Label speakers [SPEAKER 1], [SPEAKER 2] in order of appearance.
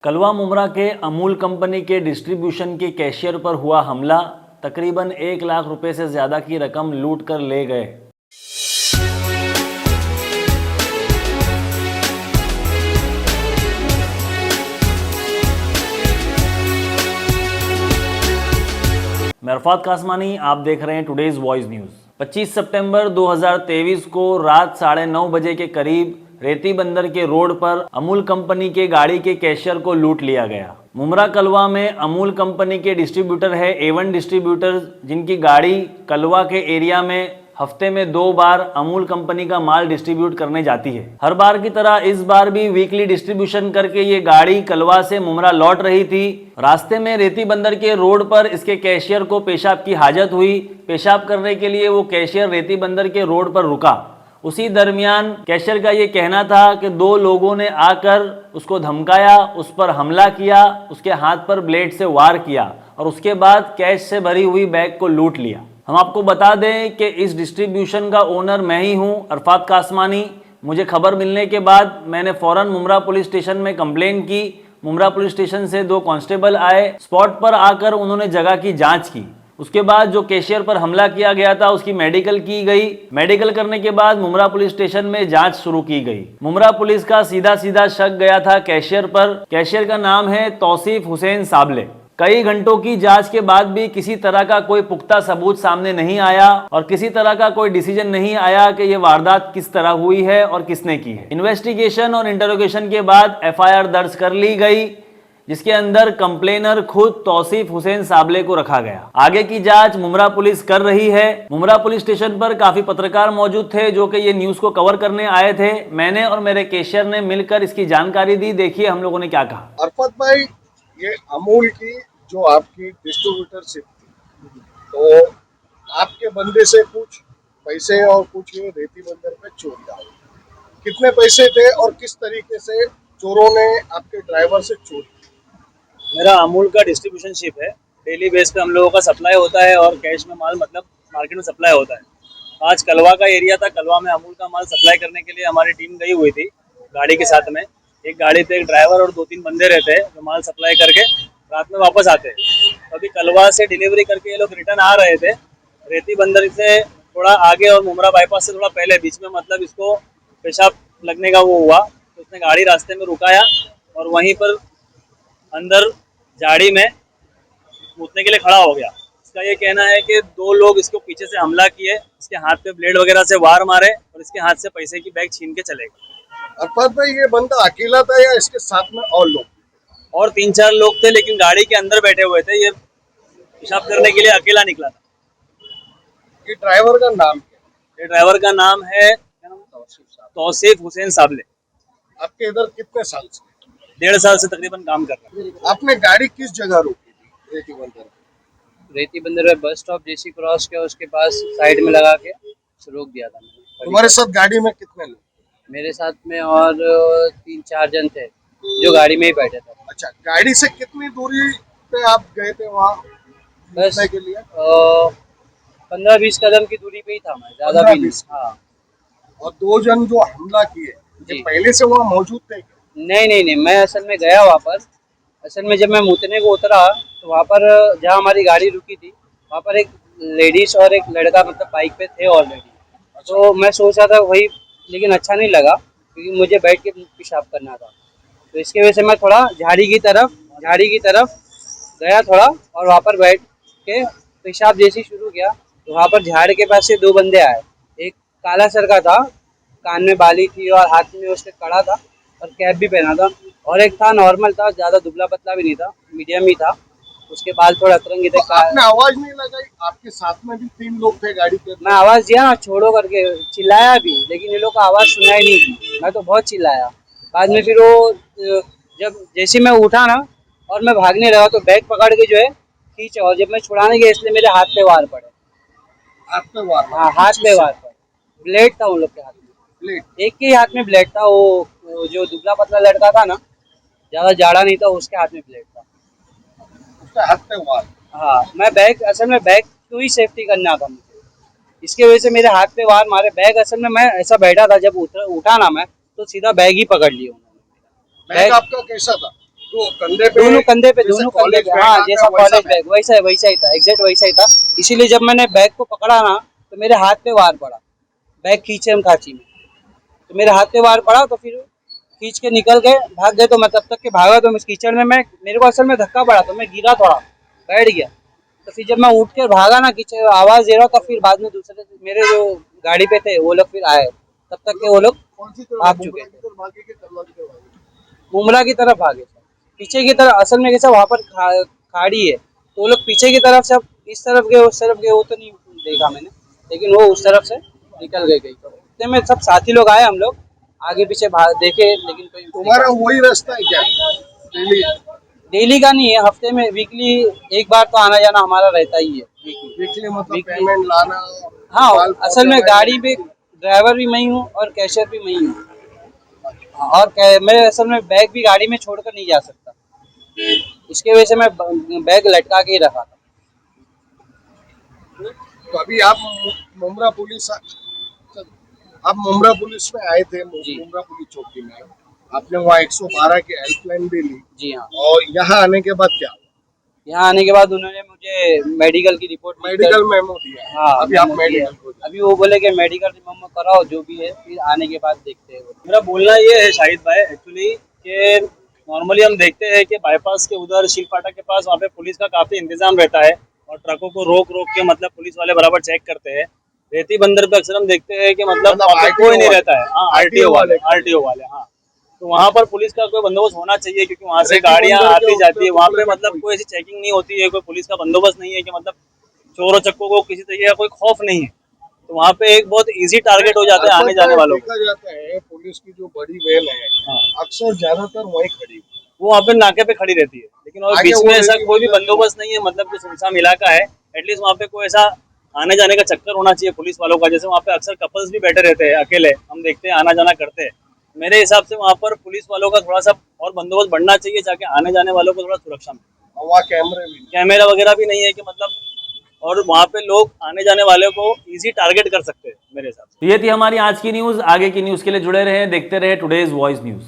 [SPEAKER 1] कलवा मुमरा के अमूल कंपनी के डिस्ट्रीब्यूशन के कैशियर पर हुआ हमला। तकरीबन 1 लाख रुपए से ज़्यादा की रकम लूट कर ले गए। मैं अरफात कासमानी, आप देख रहे हैं टुडेज वॉइस न्यूज़। 25 सितंबर 2023 को रात 9:30 बजे के करीब रेती बंदर के रोड पर अमूल कंपनी के गाड़ी के कैशियर को लूट लिया गया। मुमरा कलवा में अमूल कंपनी के डिस्ट्रीब्यूटर है A1 डिस्ट्रीब्यूटर्स, जिनकी गाड़ी कलवा के एरिया में हफ्ते में 2 बार अमूल कंपनी का माल डिस्ट्रीब्यूट करने जाती है। हर बार की तरह इस बार भी वीकली डिस्ट्रीब्यूशन करके ये गाड़ी कलवा से मुमरा लौट रही थी। रास्ते में रेती बंदर के रोड पर इसके कैशियर को पेशाब की हाजत हुई। पेशाब करने के लिए वो कैशियर रेती बंदर के रोड पर रुका। उसी दरमियान कैशियर का ये कहना था कि 2 लोगों ने आकर उसको धमकाया, उस पर हमला किया, उसके हाथ पर ब्लेड से वार किया और उसके बाद कैश से भरी हुई बैग को लूट लिया। हम आपको बता दें कि इस डिस्ट्रीब्यूशन का ओनर मैं ही हूं, अरफात कासमानी। मुझे खबर मिलने के बाद मैंने फ़ौरन मुमरा पुलिस स्टेशन में कंप्लेंट की। मुमरा पुलिस स्टेशन से 2 कांस्टेबल आए। स्पॉट पर आकर उन्होंने जगह की जांच की। उसके बाद जो कैशियर पर हमला किया गया था उसकी मेडिकल की गई। मेडिकल करने के बाद मुमरा पुलिस स्टेशन में जांच शुरू की गई। मुमरा पुलिस का सीधा शक गया था कैशियर पर। कैशियर का नाम है तौसीफ हुसैन साबले। कई घंटों की जांच के बाद भी किसी तरह का कोई पुख्ता सबूत सामने नहीं आया और किसी तरह का कोई डिसीजन नहीं आया कि ये वारदात किस तरह हुई है और किसने की है। इन्वेस्टिगेशन और इंटरोगेशन के बाद FIR दर्ज कर ली गई, जिसके अंदर कंप्लेनर खुद तौसीफ हुसैन साबले को रखा गया। आगे की जांच मुमरा पुलिस कर रही है। मुमरा पुलिस स्टेशन पर काफी पत्रकार मौजूद थे जो कि ये न्यूज को कवर करने आए थे। मैंने और मेरे कैशियर ने मिलकर इसकी जानकारी दी। देखिए हम लोगों ने क्या कहा।
[SPEAKER 2] अरफत भाई, ये अमूल की जो आपकी डिस्ट्रीब्यूटरशिप थी, तो आपके बंदे से कुछ पैसे और कुछ ये रेती बंदर पे चोरी आई। कितने पैसे थे और किस तरीके से चोरों ने आपके ड्राइवर से चोरी?
[SPEAKER 3] मेरा अमूल का डिस्ट्रीब्यूशनशिप है। डेली बेस पे हम लोगों का सप्लाई होता है और कैश में माल मतलब मार्केट में सप्लाई होता है। आज कलवा का एरिया था। कलवा में अमूल का माल सप्लाई करने के लिए हमारी टीम गई हुई थी गाड़ी के साथ में। एक गाड़ी पे एक ड्राइवर और 2-3 बंदे रहते हैं जो माल सप्लाई करके रात में वापस आते हैं। तो अभी कलवा से डिलीवरी करके ये लोग रिटर्न आ रहे थे। रेती बंदर से थोड़ा आगे और मुमरा बाईपास से थोड़ा पहले बीच में मतलब इसको पेशाब लगने का वो हुआ, तो उसने गाड़ी रास्ते में रुकाया और वहीं पर अंदर झाड़ी में कूदने के लिए खड़ा हो गया। इसका ये कहना है कि 2 लोग इसको पीछे से हमला किए, इसके हाथ पे ब्लेड वगैरह से वार मारे और इसके हाथ से पैसे की बैग छीन के चले गए।
[SPEAKER 2] अरफत भाई, ये बंदा अकेला था या इसके साथ में और लोग?
[SPEAKER 3] और 3-4 लोग थे, लेकिन गाड़ी के अंदर बैठे हुए थे। ये पेशाब करने के लिए अकेला निकला था।
[SPEAKER 2] ये ड्राइवर का नाम क्या?
[SPEAKER 3] ये ड्राइवर का नाम है तौसीफ हुसैन साबले।
[SPEAKER 2] आपके इधर कितने साल से?
[SPEAKER 3] 1.5 साल से तकरीबन काम कर रहा है।
[SPEAKER 2] आपने गाड़ी किस जगह रोकी थी रेती बंदर?
[SPEAKER 4] रेती बंदर में बस स्टॉप जैसी क्रॉस किया, उसके पास साइड में लगा के रोक दिया था मैंने।
[SPEAKER 2] तुम्हारे साथ गाड़ी में कितने लोग?
[SPEAKER 4] मेरे साथ में और 3-4 जन थे जो गाड़ी में ही बैठे थे।
[SPEAKER 2] अच्छा, गाड़ी से कितनी दूरी पे आप गए थे वहाँ
[SPEAKER 4] बस
[SPEAKER 2] के लिए?
[SPEAKER 4] 15-20 कदम की दूरी पे ही था मैं, ज्यादा भी नहीं। हाँ।
[SPEAKER 2] और 2 जन जो हमला किए, ये पहले से वहाँ मौजूद थे?
[SPEAKER 4] नहीं, मैं असल में गया वहाँ पर। असल में जब मैं मुतने को उतरा तो वहाँ पर जहाँ हमारी गाड़ी रुकी थी वहाँ पर एक लेडीज और एक लड़का मतलब बाइक पे थे ऑलरेडी। तो मैं सोच रहा था वही, लेकिन अच्छा नहीं लगा क्योंकि मुझे बैठ के पेशाब करना था। तो इसके वजह से मैं थोड़ा झाड़ी की तरफ गया थोड़ा, और वहाँ पर बैठ के पेशाब जैसे शुरू किया तो वहाँ पर झाड़ के पास से 2 बंदे आए। एक काला सर का था, कान में बाली थी और हाथ में उसके कड़ा था और कैप भी पहना था, और एक था नॉर्मल था, ज़्यादा दुबला पतला भी नहीं था, मीडियम ही था, उसके बाल थोड़ा अतरंगी थे।
[SPEAKER 2] तो आपने आवाज नहीं लगाई? आपके साथ में भी 3 लोग थे गाड़ी पे।
[SPEAKER 4] मैं आवाज़ दिया ना, छोड़ो करके चिल्लाया भी, लेकिन ये लोग का आवाज़ सुनाई नहीं दी। मैं तो बहुत चिल्लाया। बाद में फिर वो जब जैसे मैं उठा ना और मैं भागने लगा तो बैग पकड़ के जो है खींचा, और जब मैं छुड़ाने गया इसलिए मेरे हाथ पे वार पड़े।
[SPEAKER 2] हाथ पे वार?
[SPEAKER 4] हाँ, हाथ पे वार पड़े। ब्लेड था उन लोग के हाथ में।
[SPEAKER 2] ब्लेड?
[SPEAKER 4] एक के हाथ में ब्लेड था। वो जो दुबला पतला लड़का था ना, ज्यादा जाड़ा नहीं था, उसके हाथ में ब्लेड था।
[SPEAKER 2] उसके हाथ पे वार?
[SPEAKER 4] हाँ, मैं बैग असल में बैग को ही सेफ्टी करना था मुझे, इसके वजह से मेरे हाथ पे वार मारे। बैग असल में मैं ऐसा बैठा था, जब उठा ना मैं तो सीधा बैग ही पकड़ लिया उन्होंने।
[SPEAKER 2] बैग आपका कैसा था? जो कंधे पे
[SPEAKER 4] दोनों कंधे पे,
[SPEAKER 2] जैसे
[SPEAKER 4] दोनों कंधे
[SPEAKER 2] कॉलेज
[SPEAKER 4] पे,
[SPEAKER 2] बैग
[SPEAKER 4] हाँ
[SPEAKER 2] आता है,
[SPEAKER 4] जैसा
[SPEAKER 2] वैसा
[SPEAKER 4] कॉलेज
[SPEAKER 2] बैग।
[SPEAKER 4] बैग वैसा ही था, एग्जैक्ट वैसा ही था। इसीलिए जब मैंने बैग को पकड़ा ना तो मेरे हाथ पे वार पड़ा, बैग खींचे खांची में, तो मेरे हाथ पे वार पड़ा, तो फिर खींच के निकल गए, भाग गए। तो मैं तब तक के भागा, तो इस कीचड़ में मैं, मेरे को असल में धक्का पड़ा तो मैं गिरा, थोड़ा बैठ गया। तो फिर जब मैं उठ कर भागा ना, कीचड़ आवाज दे रहा था, फिर बाद में दूसरे मेरे जो गाड़ी पे थे वो लोग फिर आए, तब तक के वो लोग
[SPEAKER 2] कौन सी तरफ,
[SPEAKER 4] भाग चुके
[SPEAKER 2] मुंब्रा
[SPEAKER 4] थे,
[SPEAKER 2] की तरफ भागे कि कलवा की तरफ भागे?
[SPEAKER 4] मुमरा की तरफ भागे सर, पीछे की तरफ। असल में कैसा वहाँ पर खाड़ी है, तो वो लोग पीछे की तरफ से, अब इस तरफ गए उस तरफ गए वो तो नहीं देखा मैंने, लेकिन वो उस तरफ से निकल गए कहीं। तो इतने में सब साथी लोग आए, हम लोग आगे पीछे देखे, लेकिन कोई
[SPEAKER 2] तुम्हारा वही रास्ता है क्या डेली?
[SPEAKER 4] डेली का नहीं है, हफ्ते में वीकली एक बार तो आना जाना हमारा रहता ही है, वीकली।
[SPEAKER 2] वीकली मतलब
[SPEAKER 4] Weekly।
[SPEAKER 2] पेमेंट लाना,
[SPEAKER 4] हाँ,
[SPEAKER 2] माल
[SPEAKER 4] असल में
[SPEAKER 2] पहुंचाना,
[SPEAKER 4] गाड़ी पे ड्राइवर भी मैं ही हूँ और कैशियर भी मैं ही हूँ, और मैं असल में बैग भी गाड़ी में छोड़कर नहीं जा सकता, इसके वजह से मैं बैग लटका के ही रखा था।
[SPEAKER 2] तो अभी आप मुंब्रा पुलिस, आप मुंब्रा पुलिस में आए थे,
[SPEAKER 4] जी।
[SPEAKER 2] मुंब्रा पुलिस चौकी में आपने वहाँ 112 की हेल्पलाइन भी ली,
[SPEAKER 4] जी हाँ।
[SPEAKER 2] और यहाँ आने के बाद क्या?
[SPEAKER 4] यहाँ आने के बाद उन्होंने मुझे मेडिकल की रिपोर्ट
[SPEAKER 2] मेडिकल मेमो दिया?
[SPEAKER 4] हाँ,
[SPEAKER 2] अभी आप
[SPEAKER 4] मेमो दिया।
[SPEAKER 2] मेडिकल को जाओ।
[SPEAKER 4] अभी वो बोले कि मेडिकल मेमो कराओ जो भी है, फिर आने के बाद देखते हैं।
[SPEAKER 3] मेरा बोलना ये है शाहिद भाई एक्चुअली कि नॉर्मली हम देखते हैं कि बाईपास के उधर शील फाटक के पास वहाँ पे पुलिस का काफ़ी इंतजाम रहता है और ट्रकों को रोक रोक के मतलब पुलिस वाले बराबर चेक करते हैं। रेती बंदर पे अक्सर हम देखते हैं कि मतलब वहाँ पे
[SPEAKER 2] RTO
[SPEAKER 3] कोई नहीं
[SPEAKER 2] वाले।
[SPEAKER 3] रहता है। हाँ,
[SPEAKER 2] RTO वाले।
[SPEAKER 3] आरटीओ वाले, हाँ। तो वहाँ पर पुलिस का कोई बंदोबस्त होना चाहिए क्योंकि वहाँ से
[SPEAKER 2] रेती
[SPEAKER 3] गाड़ियाँ
[SPEAKER 2] बंदर के
[SPEAKER 3] आती जाती है, वहाँ पे
[SPEAKER 2] ऊपर
[SPEAKER 3] मतलब कोई ऐसी चेकिंग नहीं होती है, कोई पुलिस का बंदोबस्त नहीं है कि मतलब चोरों चक्कों को किसी तरीके का कोई खौफ नहीं है। तो वहाँ पे एक बहुत इजी टारगेट हो जाता है आने जाने वालों को।
[SPEAKER 2] देखा जाता है पुलिस की जो बड़ी वैन है
[SPEAKER 3] हाँ।
[SPEAKER 2] अक्सर ज्यादातर वहीं खड़ी है।
[SPEAKER 3] वो वहाँ पे नाके पे खड़ी रहती है, लेकिन और
[SPEAKER 2] आगे
[SPEAKER 3] बीच
[SPEAKER 2] वो
[SPEAKER 3] में ऐसा
[SPEAKER 2] रेती
[SPEAKER 3] कोई भी
[SPEAKER 2] बंदर
[SPEAKER 3] बंदोबस्त नहीं है, मतलब जो सुनसान इलाका है, एटलीस्ट वहाँ पे कोई ऐसा आने जाने का चक्कर होना चाहिए पुलिस वालों का। जैसे वहाँ पे अक्सर कपल्स भी बैठे रहते हैं अकेले, हम देखते हैं आना जाना करते हैं। मेरे हिसाब से वहाँ पर पुलिस वालों का थोड़ा सा और बंदोबस्त बढ़ना चाहिए ताकि आने जाने वालों को थोड़ा सुरक्षा मिले।
[SPEAKER 2] और वहाँ कैमरे भी नहीं।
[SPEAKER 3] कैमरा वगैरह भी नहीं है कि मतलब, और वहाँ पे लोग आने जाने वाले को इजी टारगेट कर सकते हैं मेरे हिसाब से।
[SPEAKER 1] ये थी हमारी आज की न्यूज। आगे की न्यूज के लिए जुड़े रहें, देखते रहे टुडेज वॉइस न्यूज।